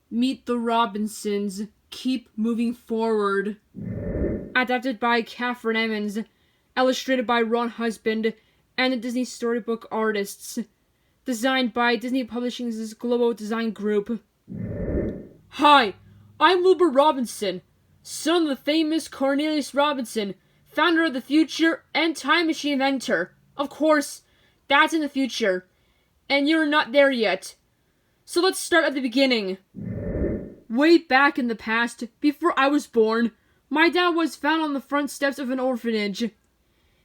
Meet the Robinsons. Keep moving forward. Adapted by Katherine Emmons. Illustrated by Ron Husband and the Disney Storybook artists. Designed by Disney Publishing's Global Design Group. Hi, I'm Wilbur Robinson, son of the famous Cornelius Robinson, founder of the future and time machine inventor. Of course, that's in the future, and you're not there yet. So let's start at the beginning. Way back in the past, before I was born, my dad was found on the front steps of an orphanage.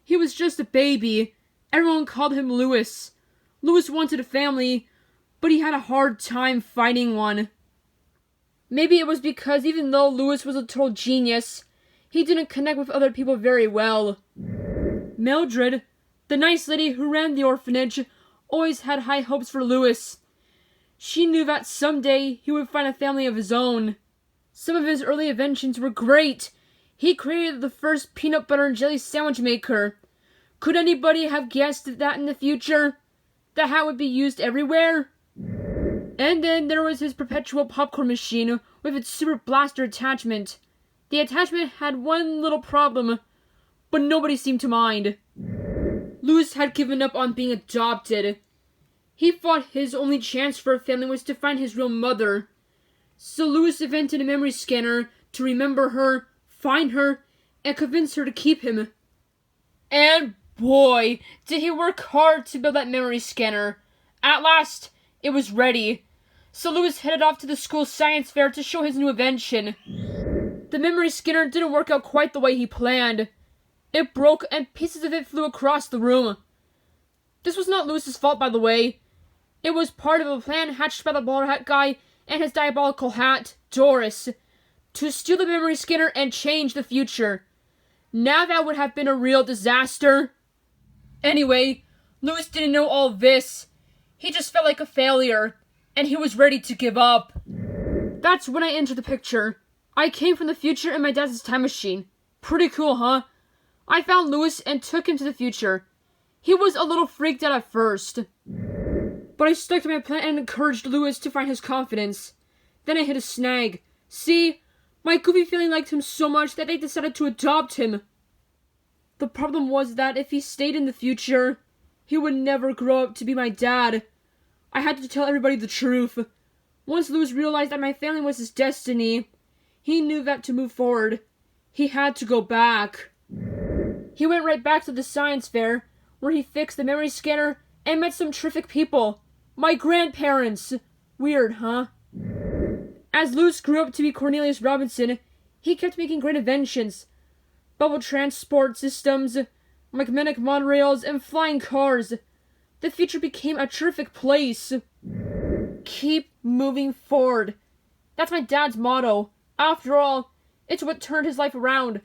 He was just a baby. Everyone called him Louis. Louis wanted a family, but he had a hard time finding one. Maybe it was because even though Louis was a total genius, he didn't connect with other people very well. Mildred, the nice lady who ran the orphanage, always had high hopes for Louis. She knew that someday he would find a family of his own. Some of his early inventions were great. He created the first peanut butter and jelly sandwich maker. Could anybody have guessed that in the future? The hat would be used everywhere? And then there was his Perpetual popcorn machine with its super blaster attachment. The attachment had one little problem, but nobody seemed to mind. Louis had given up on being adopted. He thought his only chance for a family was to find his real mother. So Louis invented a memory scanner to remember her, find her, and convince her to keep him. And boy, did he work hard to build that memory scanner. At last, it was ready. So Louis headed off to the school science fair to show his new invention. The memory scanner didn't work out quite the way he planned. It broke and pieces of it flew across the room. This was not Louis's fault, by the way. It was part of a plan hatched by the bowler hat guy and his diabolical hat, Doris, to steal the memory scanner and change the future. Now that would have been a real disaster. Anyway, Louis didn't know all this. He just felt like a failure, and he was ready to give up. That's when I entered the picture. I came from the future in my dad's time machine. Pretty cool, huh? I found Louis and took him to the future. He was a little freaked out at first, but I stuck to my plan and encouraged Louis to find his confidence. Then I hit a snag. See, my goofy family liked him so much that they decided to adopt him. The problem was that if he stayed in the future, he would never grow up to be my dad. I had to tell everybody the truth. Once Louis realized that my family was his destiny, he knew that to move forward, he had to go back. He went right back to the science fair, where he fixed the memory scanner and met some terrific people. My grandparents. Weird, huh? As Louis grew up to be Cornelius Robinson, he kept making great inventions. Bubble transport systems, magnetic monorails, and flying cars. The future became a terrific place. Keep moving forward. That's my dad's motto. After all, it's what turned his life around.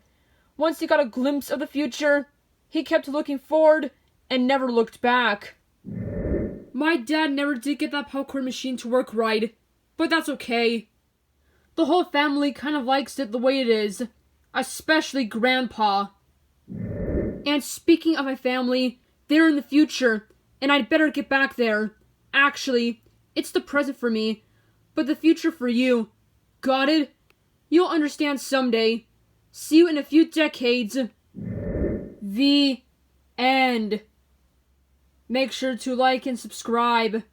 Once he got a glimpse of the future, he kept looking forward and never looked back. My dad never did get that popcorn machine to work right, but that's okay. The whole family kind of likes it the way it is, especially Grandpa. And speaking of my family, they're in the future, and I'd better get back there. Actually, it's the present for me, but the future for you. Got it? You'll understand someday. See you in a few decades. The end. Make sure to like and subscribe.